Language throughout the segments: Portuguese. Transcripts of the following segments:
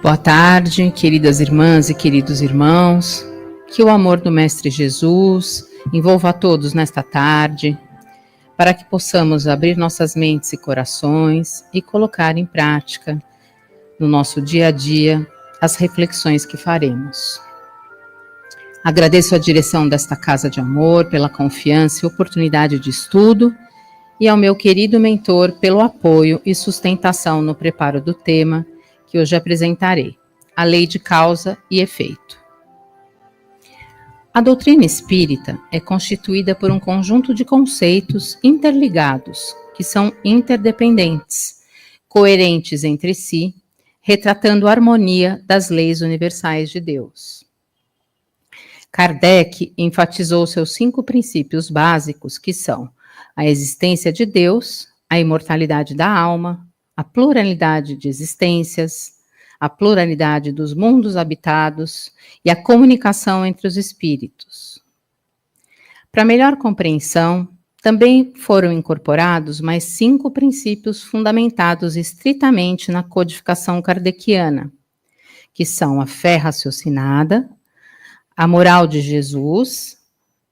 Boa tarde, queridas irmãs e queridos irmãos. Que o amor do Mestre Jesus envolva a todos nesta tarde, para que possamos abrir nossas mentes e corações e colocar em prática, no nosso dia a dia, as reflexões que faremos. Agradeço a direção desta Casa de Amor pela confiança e oportunidade de estudo e ao meu querido mentor pelo apoio e sustentação no preparo do tema que hoje apresentarei, a lei de causa e efeito. A doutrina espírita é constituída por um conjunto de conceitos interligados, que são interdependentes, coerentes entre si, retratando a harmonia das leis universais de Deus. Kardec enfatizou seus 5 princípios básicos, que são a existência de Deus, a imortalidade da alma, a pluralidade de existências, a pluralidade dos mundos habitados e a comunicação entre os espíritos. Para melhor compreensão, também foram incorporados mais 5 princípios fundamentados estritamente na codificação kardeciana, que são a fé raciocinada, a moral de Jesus,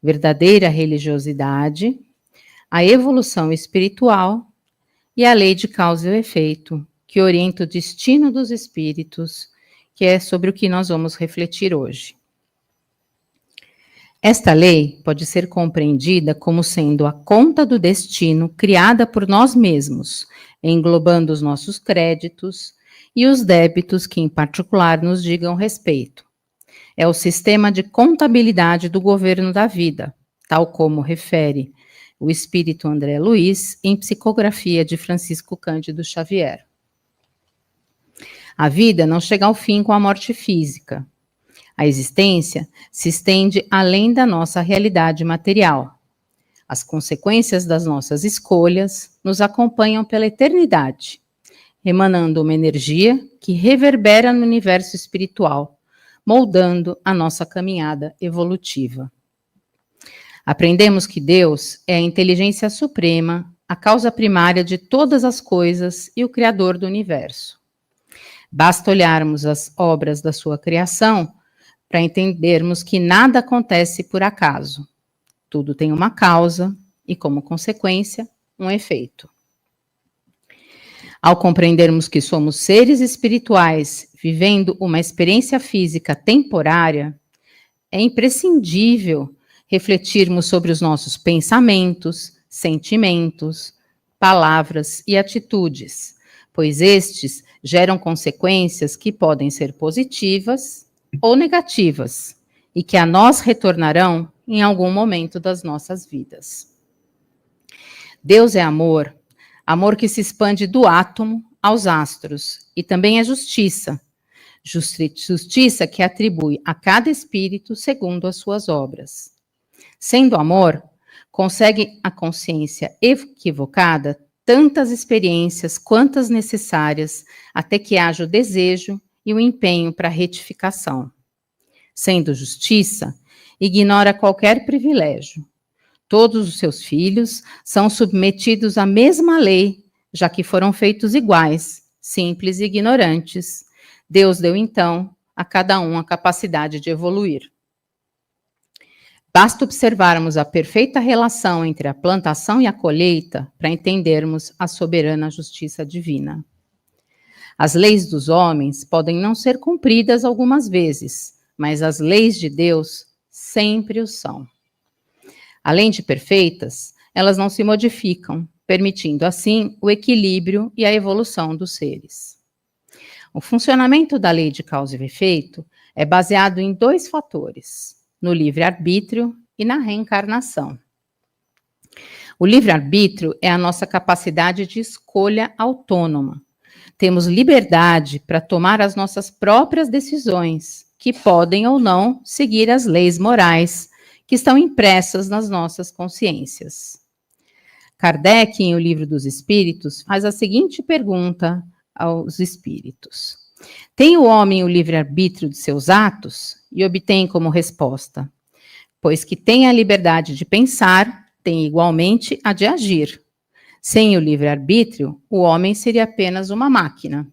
verdadeira religiosidade, a evolução espiritual e a lei de causa e efeito, que orienta o destino dos espíritos, que é sobre o que nós vamos refletir hoje. Esta lei pode ser compreendida como sendo a conta do destino criada por nós mesmos, englobando os nossos créditos e os débitos que, em particular, nos digam respeito. É o sistema de contabilidade do governo da vida, tal como refere o espírito André Luiz em Psicografia de Francisco Cândido Xavier. A vida não chega ao fim com a morte física. A existência se estende além da nossa realidade material. As consequências das nossas escolhas nos acompanham pela eternidade, emanando uma energia que reverbera no universo espiritual, moldando a nossa caminhada evolutiva. Aprendemos que Deus é a inteligência suprema, a causa primária de todas as coisas e o Criador do universo. Basta olharmos as obras da sua criação para entendermos que nada acontece por acaso. Tudo tem uma causa e, como consequência, um efeito. Ao compreendermos que somos seres espirituais vivendo uma experiência física temporária, é imprescindível refletirmos sobre os nossos pensamentos, sentimentos, palavras e atitudes, pois estes geram consequências que podem ser positivas ou negativas e que a nós retornarão em algum momento das nossas vidas. Deus é amor, amor que se expande do átomo aos astros, e também é justiça, justiça que atribui a cada espírito segundo as suas obras. Sendo amor, consegue a consciência equivocada tantas experiências quantas necessárias até que haja o desejo e o empenho para a retificação. Sendo justiça, ignora qualquer privilégio. Todos os seus filhos são submetidos à mesma lei, já que foram feitos iguais, simples e ignorantes. Deus deu, então, a cada um a capacidade de evoluir. Basta observarmos a perfeita relação entre a plantação e a colheita para entendermos a soberana justiça divina. As leis dos homens podem não ser cumpridas algumas vezes, mas as leis de Deus sempre o são. Além de perfeitas, elas não se modificam, permitindo assim o equilíbrio e a evolução dos seres. O funcionamento da lei de causa e efeito é baseado em 2 fatores: no livre-arbítrio e na reencarnação. O livre-arbítrio é a nossa capacidade de escolha autônoma. Temos liberdade para tomar as nossas próprias decisões, que podem ou não seguir as leis morais que estão impressas nas nossas consciências. Kardec, em O Livro dos Espíritos, faz a seguinte pergunta aos espíritos: tem o homem o livre-arbítrio de seus atos? E obtém como resposta: pois que tem a liberdade de pensar, tem igualmente a de agir. Sem o livre-arbítrio, o homem seria apenas uma máquina.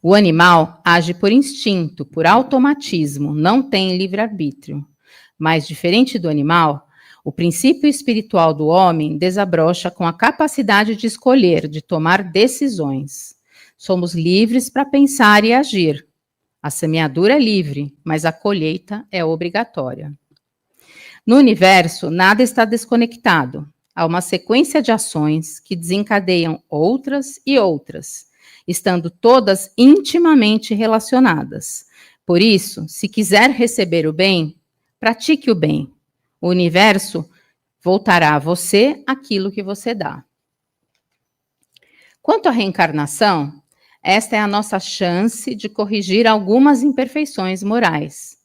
O animal age por instinto, por automatismo, não tem livre-arbítrio. Mas, diferente do animal, o princípio espiritual do homem desabrocha com a capacidade de escolher, de tomar decisões. Somos livres para pensar e agir. A semeadura é livre, mas a colheita é obrigatória. No universo, nada está desconectado. Há uma sequência de ações que desencadeiam outras e outras, estando todas intimamente relacionadas. Por isso, se quiser receber o bem, pratique o bem. O universo voltará a você aquilo que você dá. Quanto à reencarnação, esta é a nossa chance de corrigir algumas imperfeições morais,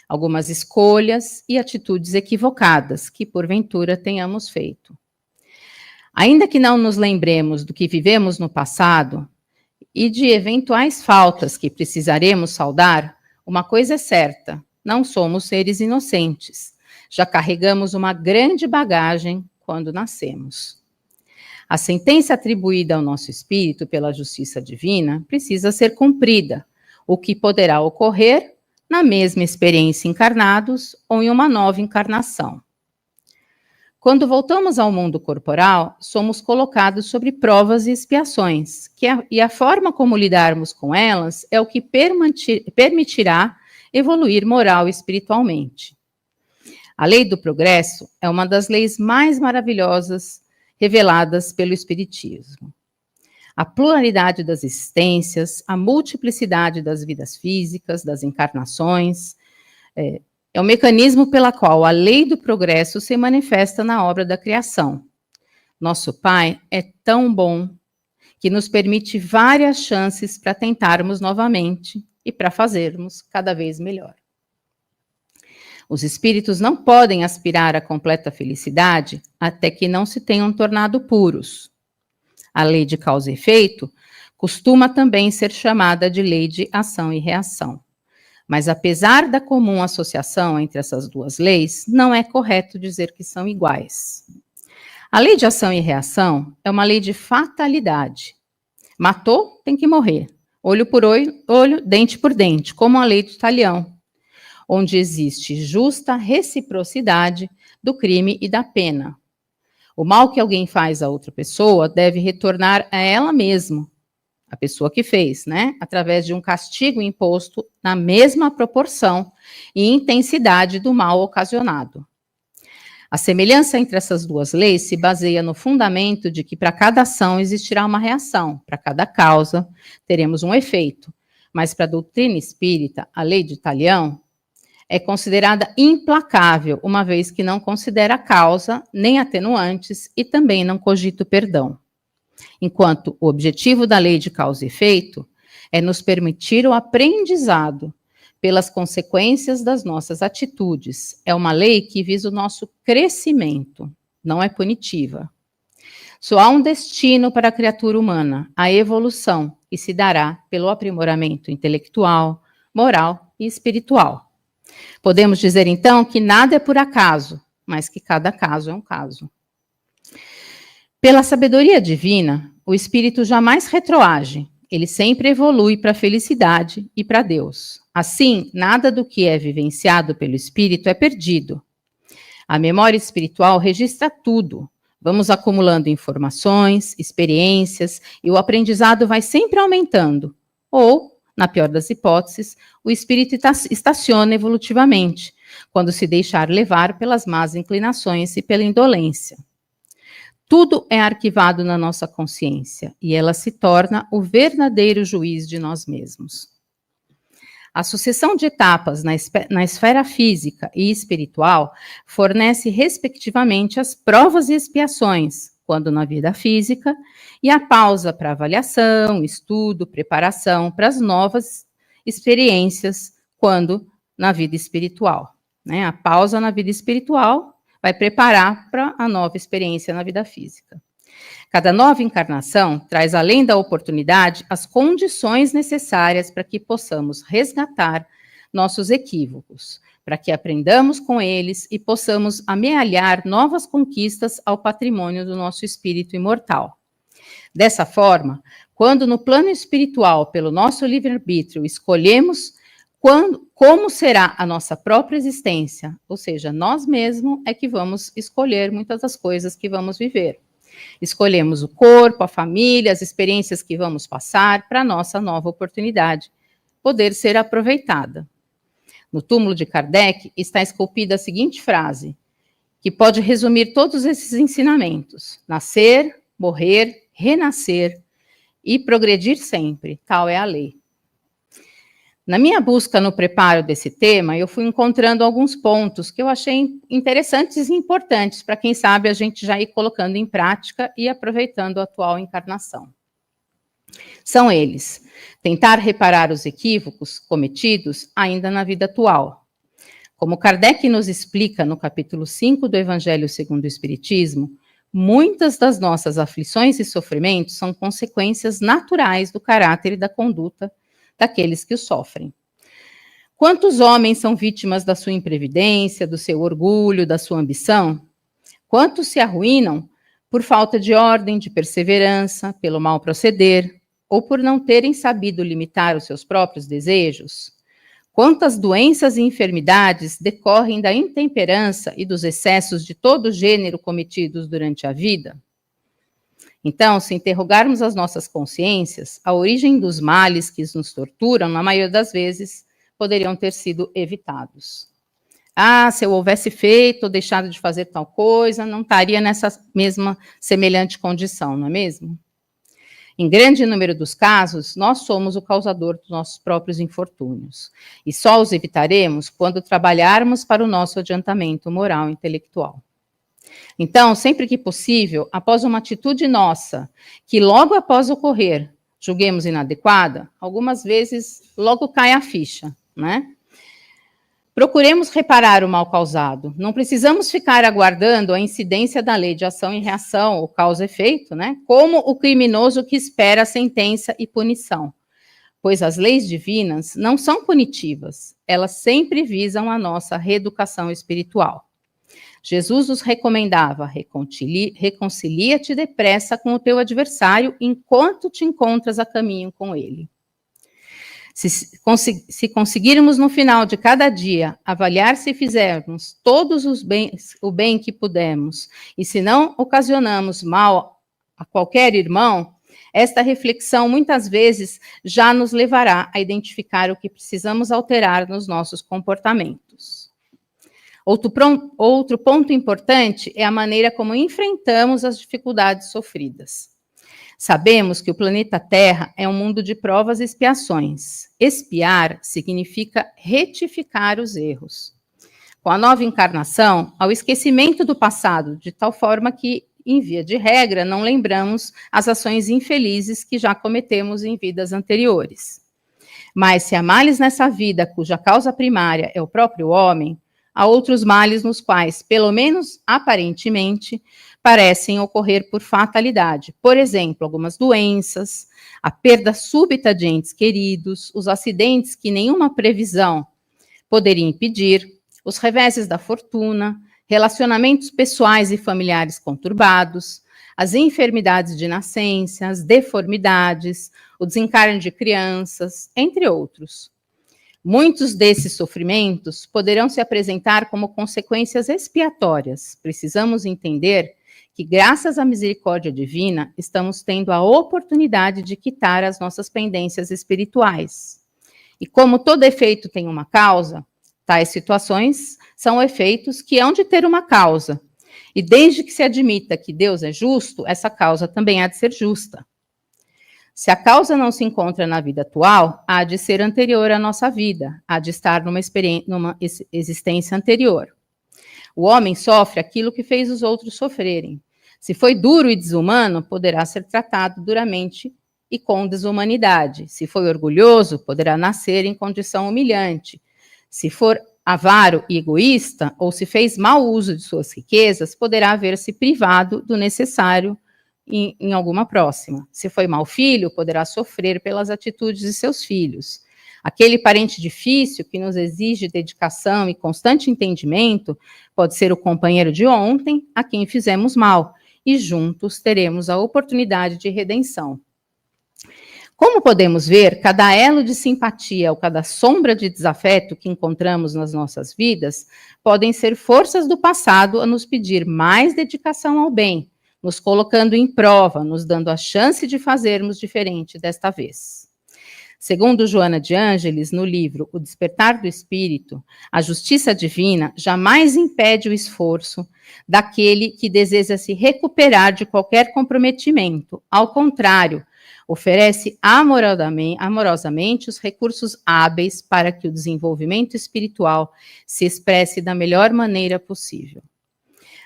algumas escolhas e atitudes equivocadas que, porventura, tenhamos feito. Ainda que não nos lembremos do que vivemos no passado e de eventuais faltas que precisaremos saldar, uma coisa é certa: não somos seres inocentes. Já carregamos uma grande bagagem quando nascemos. A sentença atribuída ao nosso espírito pela justiça divina precisa ser cumprida, o que poderá ocorrer na mesma experiência encarnados ou em uma nova encarnação. Quando voltamos ao mundo corporal, somos colocados sobre provas e expiações, e a forma como lidarmos com elas é o que permitirá evoluir moral e espiritualmente. A lei do progresso é uma das leis mais maravilhosas reveladas pelo Espiritismo. A pluralidade das existências, a multiplicidade das vidas físicas, das encarnações, é o mecanismo pela qual a lei do progresso se manifesta na obra da criação. Nosso Pai é tão bom que nos permite várias chances para tentarmos novamente e para fazermos cada vez melhor. Os espíritos não podem aspirar à completa felicidade até que não se tenham tornado puros. A lei de causa e efeito costuma também ser chamada de lei de ação e reação. Mas, apesar da comum associação entre essas duas leis, não é correto dizer que são iguais. A lei de ação e reação é uma lei de fatalidade. Matou, tem que morrer. Olho por olho, dente por dente, como a lei do talião, onde existe justa reciprocidade do crime e da pena. O mal que alguém faz a outra pessoa deve retornar a ela mesma, a pessoa que fez, né? Através de um castigo imposto na mesma proporção e intensidade do mal ocasionado. A semelhança entre essas duas leis se baseia no fundamento de que para cada ação existirá uma reação, para cada causa teremos um efeito. Mas para a doutrina espírita, a lei de Talião é considerada implacável, uma vez que não considera causa nem atenuantes e também não cogita o perdão. Enquanto o objetivo da lei de causa e efeito é nos permitir o aprendizado pelas consequências das nossas atitudes. É uma lei que visa o nosso crescimento, não é punitiva. Só há um destino para a criatura humana, a evolução, que se dará pelo aprimoramento intelectual, moral e espiritual. Podemos dizer, então, que nada é por acaso, mas que cada caso é um caso. Pela sabedoria divina, o espírito jamais retroage, ele sempre evolui para a felicidade e para Deus. Assim, nada do que é vivenciado pelo espírito é perdido. A memória espiritual registra tudo. Vamos acumulando informações, experiências, e o aprendizado vai sempre aumentando. Ou, na pior das hipóteses, o espírito estaciona evolutivamente, quando se deixar levar pelas más inclinações e pela indolência. Tudo é arquivado na nossa consciência e ela se torna o verdadeiro juiz de nós mesmos. A sucessão de etapas na esfera física e espiritual fornece, respectivamente, as provas e expiações, quando na vida física, e a pausa para avaliação, estudo, preparação para as novas experiências, quando na vida espiritual. Né? A pausa na vida espiritual vai preparar para a nova experiência na vida física. Cada nova encarnação traz, além da oportunidade, as condições necessárias para que possamos resgatar nossos equívocos, para que aprendamos com eles e possamos amealhar novas conquistas ao patrimônio do nosso espírito imortal. Dessa forma, quando no plano espiritual, pelo nosso livre-arbítrio, escolhemos como será a nossa própria existência, ou seja, nós mesmos é que vamos escolher muitas das coisas que vamos viver. Escolhemos o corpo, a família, as experiências que vamos passar para a nossa nova oportunidade poder ser aproveitada. No túmulo de Kardec está esculpida a seguinte frase, que pode resumir todos esses ensinamentos: nascer, morrer, renascer e progredir sempre, tal é a lei. Na minha busca no preparo desse tema, eu fui encontrando alguns pontos que eu achei interessantes e importantes para quem sabe a gente já ir colocando em prática e aproveitando a atual encarnação. São eles: tentar reparar os equívocos cometidos ainda na vida atual. Como Kardec nos explica no capítulo 5 do Evangelho segundo o Espiritismo, muitas das nossas aflições e sofrimentos são consequências naturais do caráter e da conduta daqueles que o sofrem. Quantos homens são vítimas da sua imprevidência, do seu orgulho, da sua ambição? Quantos se arruinam por falta de ordem, de perseverança, pelo mal proceder, ou por não terem sabido limitar os seus próprios desejos? Quantas doenças e enfermidades decorrem da intemperança e dos excessos de todo gênero cometidos durante a vida? Então, se interrogarmos as nossas consciências, a origem dos males que nos torturam, na maioria das vezes, poderiam ter sido evitados. Ah, se eu houvesse feito ou deixado de fazer tal coisa, não estaria nessa mesma semelhante condição, não é mesmo? Em grande número dos casos, nós somos o causador dos nossos próprios infortúnios. E só os evitaremos quando trabalharmos para o nosso adiantamento moral e intelectual. Então, sempre que possível, após uma atitude nossa, que logo após ocorrer, julguemos inadequada, algumas vezes logo cai a ficha, né? Procuremos reparar o mal causado. Não precisamos ficar aguardando a incidência da lei de ação e reação, ou causa-efeito, né? Como o criminoso que espera a sentença e punição. Pois as leis divinas não são punitivas, elas sempre visam a nossa reeducação espiritual. Jesus nos recomendava: reconcilia-te depressa com o teu adversário enquanto te encontras a caminho com ele. Se conseguirmos no final de cada dia avaliar se fizermos todos o bem que pudermos e se não ocasionamos mal a qualquer irmão, esta reflexão muitas vezes já nos levará a identificar o que precisamos alterar nos nossos comportamentos. Outro ponto importante é a maneira como enfrentamos as dificuldades sofridas. Sabemos que o planeta Terra é um mundo de provas e expiações. Expiar significa retificar os erros. Com a nova encarnação, ao esquecimento do passado, de tal forma que, em via de regra, não lembramos as ações infelizes que já cometemos em vidas anteriores. Mas se há males nessa vida cuja causa primária é o próprio homem, há outros males nos quais, pelo menos aparentemente, parecem ocorrer por fatalidade. Por exemplo, algumas doenças, a perda súbita de entes queridos, os acidentes que nenhuma previsão poderia impedir, os reveses da fortuna, relacionamentos pessoais e familiares conturbados, as enfermidades de nascença, as deformidades, o desencarne de crianças, entre outros. Muitos desses sofrimentos poderão se apresentar como consequências expiatórias. Precisamos entender que, graças à misericórdia divina, estamos tendo a oportunidade de quitar as nossas pendências espirituais. E como todo efeito tem uma causa, tais situações são efeitos que hão de ter uma causa. E desde que se admita que Deus é justo, essa causa também há de ser justa. Se a causa não se encontra na vida atual, há de ser anterior à nossa vida, há de estar numa existência anterior. O homem sofre aquilo que fez os outros sofrerem. Se foi duro e desumano, poderá ser tratado duramente e com desumanidade. Se foi orgulhoso, poderá nascer em condição humilhante. Se for avaro e egoísta, ou se fez mau uso de suas riquezas, poderá ver-se privado do necessário em alguma próxima. Se foi mau filho, poderá sofrer pelas atitudes de seus filhos. Aquele parente difícil que nos exige dedicação e constante entendimento pode ser o companheiro de ontem a quem fizemos mal e juntos teremos a oportunidade de redenção. Como podemos ver, cada elo de simpatia ou cada sombra de desafeto que encontramos nas nossas vidas podem ser forças do passado a nos pedir mais dedicação ao bem, nos colocando em prova, nos dando a chance de fazermos diferente desta vez. Segundo Joana de Ângeles, no livro O Despertar do Espírito, a justiça divina jamais impede o esforço daquele que deseja se recuperar de qualquer comprometimento. Ao contrário, oferece amorosamente os recursos hábeis para que o desenvolvimento espiritual se expresse da melhor maneira possível.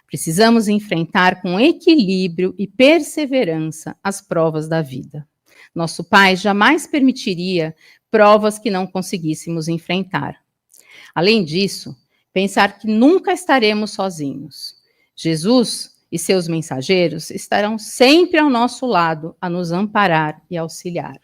Precisamos enfrentar com equilíbrio e perseverança as provas da vida. Nosso Pai jamais permitiria provas que não conseguíssemos enfrentar. Além disso, pensar que nunca estaremos sozinhos. Jesus e seus mensageiros estarão sempre ao nosso lado a nos amparar e auxiliar.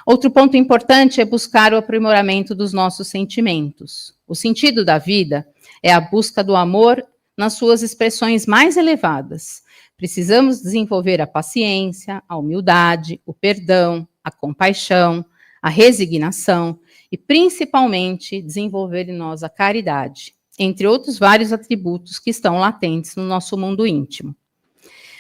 Outro ponto importante é buscar o aprimoramento dos nossos sentimentos. O sentido da vida é a busca do amor nas suas expressões mais elevadas. Precisamos desenvolver a paciência, a humildade, o perdão, a compaixão, a resignação e, principalmente, desenvolver em nós a caridade, entre outros vários atributos que estão latentes no nosso mundo íntimo.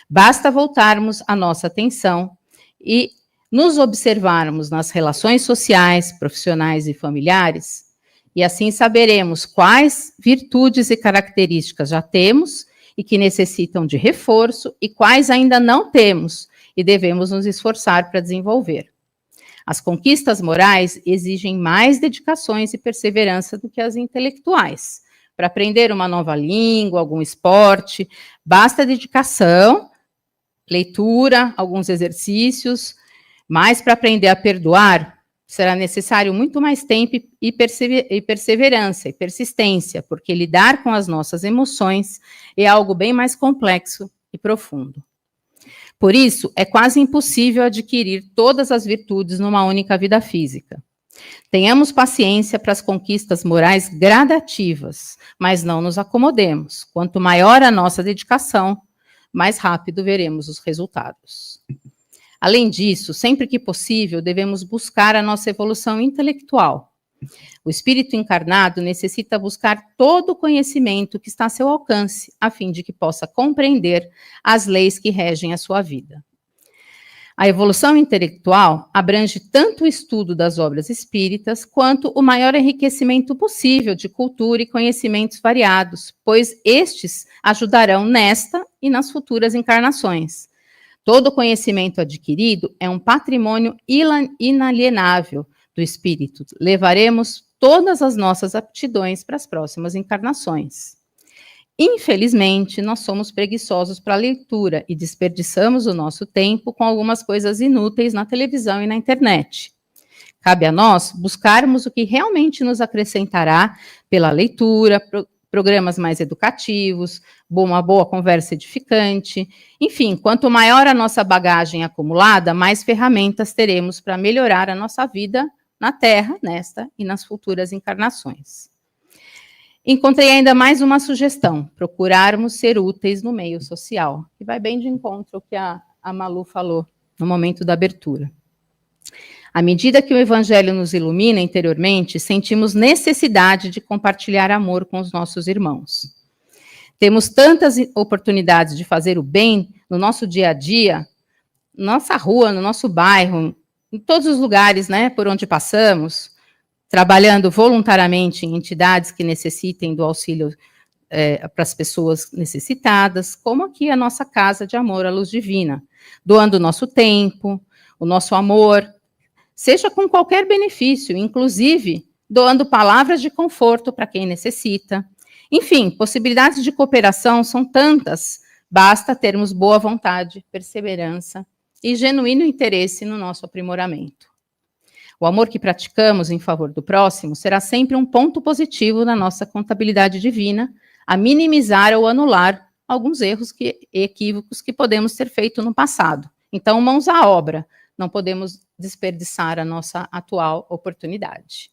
Basta voltarmos a nossa atenção e nos observarmos nas relações sociais, profissionais e familiares, e assim saberemos quais virtudes e características já temos e que necessitam de reforço e quais ainda não temos e devemos nos esforçar para desenvolver. As conquistas morais exigem mais dedicações e perseverança do que as intelectuais. Para aprender uma nova língua, algum esporte, basta dedicação, leitura, alguns exercícios, mas para aprender a perdoar, será necessário muito mais tempo e perseverança e persistência, porque lidar com as nossas emoções é algo bem mais complexo e profundo. Por isso, é quase impossível adquirir todas as virtudes numa única vida física. Tenhamos paciência para as conquistas morais gradativas, mas não nos acomodemos. Quanto maior a nossa dedicação, mais rápido veremos os resultados. Além disso, sempre que possível, devemos buscar a nossa evolução intelectual. O espírito encarnado necessita buscar todo o conhecimento que está a seu alcance, a fim de que possa compreender as leis que regem a sua vida. A evolução intelectual abrange tanto o estudo das obras espíritas, quanto o maior enriquecimento possível de cultura e conhecimentos variados, pois estes ajudarão nesta e nas futuras encarnações. Todo conhecimento adquirido é um patrimônio inalienável do espírito. Levaremos todas as nossas aptidões para as próximas encarnações. Infelizmente, nós somos preguiçosos para a leitura e desperdiçamos o nosso tempo com algumas coisas inúteis na televisão e na internet. Cabe a nós buscarmos o que realmente nos acrescentará pela leitura, programas mais educativos, uma boa conversa edificante. Enfim, quanto maior a nossa bagagem acumulada, mais ferramentas teremos para melhorar a nossa vida na Terra, nesta e nas futuras encarnações. Encontrei ainda mais uma sugestão: procurarmos ser úteis no meio social, que vai bem de encontro ao que a Malu falou no momento da abertura. À medida que o Evangelho nos ilumina interiormente, sentimos necessidade de compartilhar amor com os nossos irmãos. Temos tantas oportunidades de fazer o bem no nosso dia a dia, na nossa rua, no nosso bairro, em todos os lugares, né, por onde passamos, trabalhando voluntariamente em entidades que necessitem do auxílio para as pessoas necessitadas, como aqui a nossa Casa de Amor à Luz Divina, doando o nosso tempo, o nosso amor, seja com qualquer benefício, inclusive doando palavras de conforto para quem necessita. Enfim, possibilidades de cooperação são tantas, basta termos boa vontade, perseverança e genuíno interesse no nosso aprimoramento. O amor que praticamos em favor do próximo será sempre um ponto positivo na nossa contabilidade divina, a minimizar ou anular alguns erros e equívocos que podemos ter feito no passado. Então, mãos à obra, não podemos desperdiçar a nossa atual oportunidade.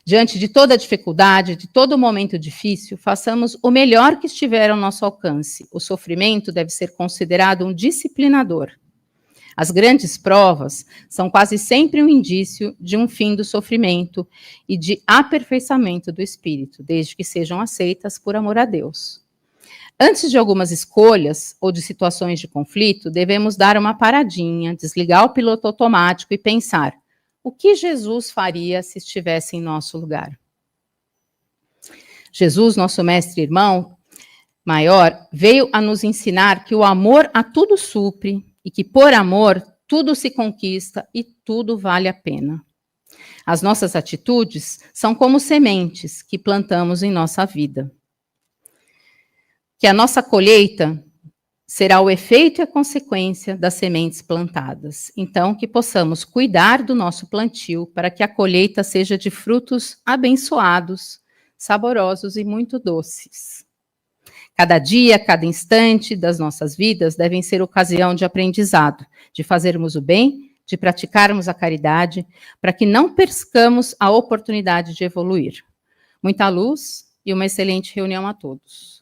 Diante de toda dificuldade, de todo momento difícil, façamos o melhor que estiver ao nosso alcance. O sofrimento deve ser considerado um disciplinador. As grandes provas são quase sempre um indício de um fim do sofrimento e de aperfeiçoamento do espírito, desde que sejam aceitas por amor a Deus. Antes de algumas escolhas ou de situações de conflito, devemos dar uma paradinha, desligar o piloto automático e pensar: o que Jesus faria se estivesse em nosso lugar? Jesus, nosso mestre e irmão maior, veio a nos ensinar que o amor a tudo supre e que por amor tudo se conquista e tudo vale a pena. As nossas atitudes são como sementes que plantamos em nossa vida. Que a nossa colheita será o efeito e a consequência das sementes plantadas. Então, que possamos cuidar do nosso plantio para que a colheita seja de frutos abençoados, saborosos e muito doces. Cada dia, cada instante das nossas vidas devem ser ocasião de aprendizado, de fazermos o bem, de praticarmos a caridade, para que não percamos a oportunidade de evoluir. Muita luz e uma excelente reunião a todos.